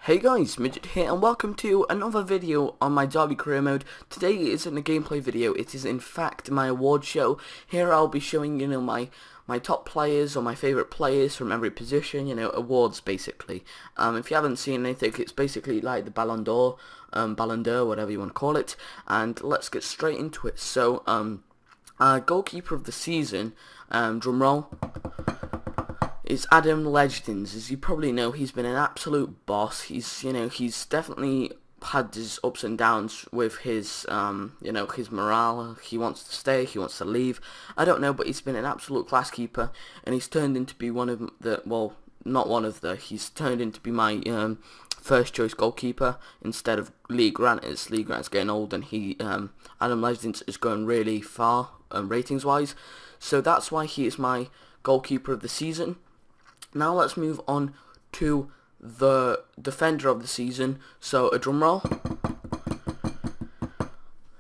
Hey guys, Midget here and welcome to another video on my Derby career mode. Today isn't a gameplay video, it is in fact my award show. Here I'll be showing, my top players or my favourite players from every position, awards basically. If you haven't seen anything, it's basically like the Ballon d'Or, whatever you want to call it. And let's get straight into it. So, goalkeeper of the season, drumroll, is Adam Legends. As you probably know, he's been an absolute boss. He's definitely had his ups and downs with his, his morale. He wants to stay, he wants to leave. I don't know, but he's been an absolute class keeper, and he's turned into be one of the, well, not one of the, he's turned into be my, first choice goalkeeper instead of Lee Grant. As Lee Grant's getting old, and Adam Legends is going really far, ratings wise. So that's why he is my goalkeeper of the season. Now let's move on to the defender of the season. So a drum roll.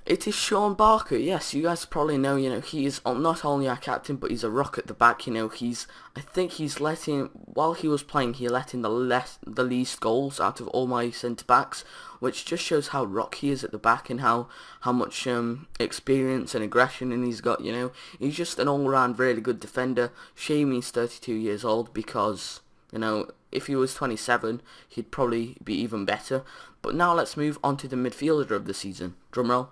It is Sean Barker. Yes, you guys probably know, he is not only our captain, but he's a rock at the back. I think he's letting, while he was playing, he let in the least goals out of all my centre backs, which just shows how rock he is at the back and how much experience and aggression he's got. He's just an all-round really good defender. Shame he's 32 years old, because if he was 27, he'd probably be even better. But now let's move on to the midfielder of the season. Drumroll.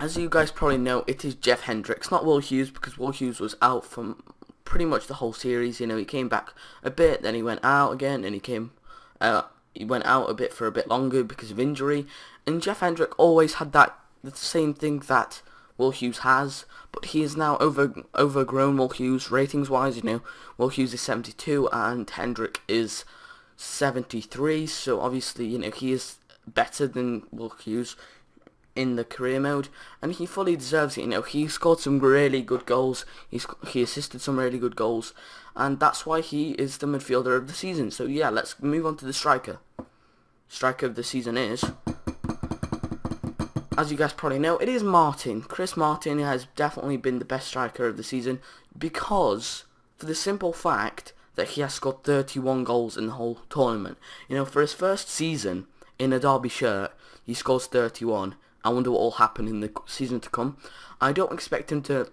As you guys probably know, it is Jeff Hendricks, not Will Hughes, because Will Hughes was out from pretty much the whole series. He came back a bit, then he went out again, and he went out a bit for a bit longer because of injury. And Jeff Hendrick always had the same thing that Will Hughes has, but he is now overgrown Will Hughes ratings wise. Will Hughes is 72 and Hendrick is 73, so obviously he is better than Will Hughes in the career mode, and he fully deserves it. He scored some really good goals, he assisted some really good goals, and that's why he is the midfielder of the season. So yeah, let's move on to the striker. Striker of the season is, as you guys probably know, it is Martin. Chris Martin has definitely been the best striker of the season, because for the simple fact that he has scored 31 goals in the whole tournament. For his first season in a Derby shirt, he scores 31. I wonder what will happen in the season to come. I don't expect him to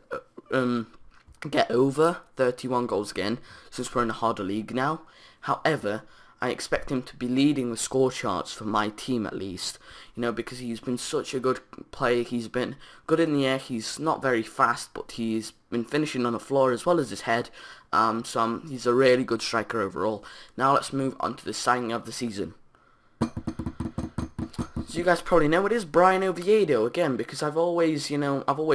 get over 31 goals again, since we're in a harder league now. However, I expect him to be leading the score charts for my team at least, because he's been such a good player. He's been good in the air, he's not very fast, but he's been finishing on the floor as well as his head, so he's a really good striker overall. Now let's move on to the signing of the season. So you guys probably know it is Brian Oviedo again, because I've always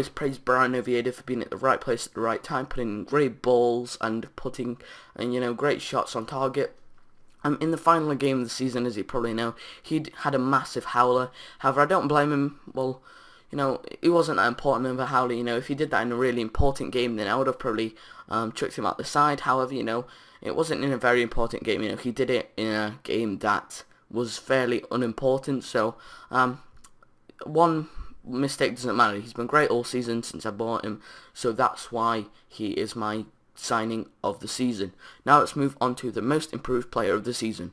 praised Brian Oviedo for being at the right place at the right time, putting great balls and putting great shots on target. In the final game of the season, as you probably know, he'd had a massive howler. However, I don't blame him. Well, it wasn't that important of a howler. If he did that in a really important game, then I would have probably chucked him out the side. However, it wasn't in a very important game. He did it in a game that was fairly unimportant. So, one mistake doesn't matter. He's been great all season since I bought him. So that's why he is my signing of the season. Now let's move on to the most improved player of the season.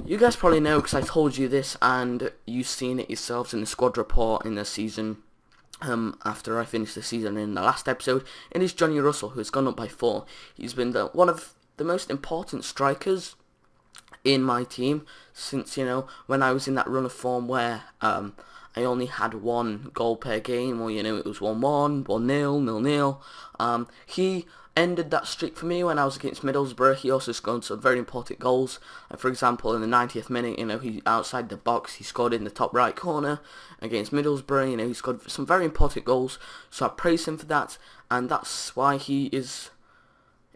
You guys probably know, because I told you this and you've seen it yourselves in the squad report in the season, after I finished the season in the last episode. It is Johnny Russell, who has gone up by 4. He's been one of the most important strikers in my team since, when I was in that run of form where I only had 1 goal per game, or it was 1-1, 1-0, 0-0. He ended that streak for me when I was against Middlesbrough. He also scored some very important goals. For example, in the 90th minute, he outside the box, he scored in the top right corner against Middlesbrough. He scored some very important goals, so I praise him for that, and that's why he is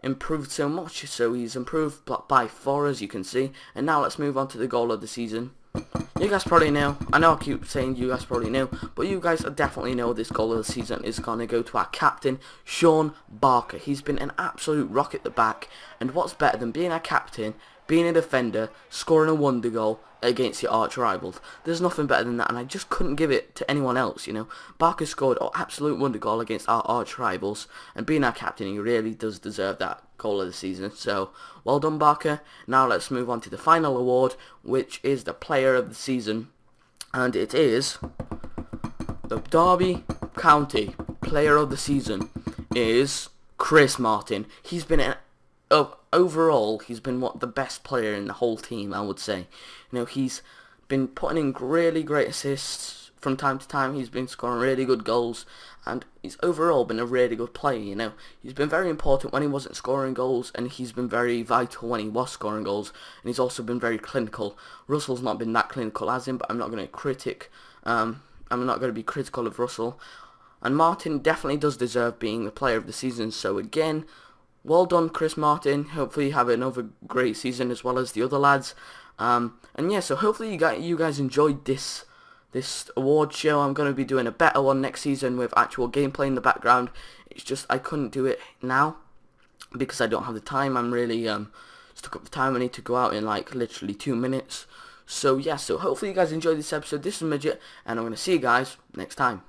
improved so much. So he's improved by 4, as you can see. And now let's move on to the goal of the season. You guys probably know, I know I keep saying you guys probably know, but you guys definitely know this goal of the season is going to go to our captain, Sean Barker. He's been an absolute rock at the back, and what's better than being our captain being a defender, scoring a wonder goal against your arch rivals. There's nothing better than that, and I just couldn't give it to anyone else, you know. Barker scored an absolute wonder goal against our arch rivals, and being our captain, he really does deserve that goal of the season. So, well done, Barker. Now let's move on to the final award, which is the player of the season, and it is the Derby County player of the season is Chris Martin. He's been overall, he's been the best player in the whole team, I would say. You know, he's been putting in really great assists from time to time. He's been scoring really good goals, and he's overall been a really good player, you know. He's been very important when he wasn't scoring goals, and he's been very vital when he was scoring goals, and he's also been very clinical. Russell's not been that clinical as him, but I'm not going to be critical of Russell. And Martin definitely does deserve being the player of the season. So again, well done, Chris Martin. Hopefully you have another great season as well as the other lads. And yeah, so hopefully you guys enjoyed this award show. I'm going to be doing a better one next season with actual gameplay in the background. It's just I couldn't do it now because I don't have the time. I'm really stuck up the time. I need to go out in like literally 2 minutes. So yeah, so hopefully you guys enjoyed this episode. This is Midget, and I'm going to see you guys next time.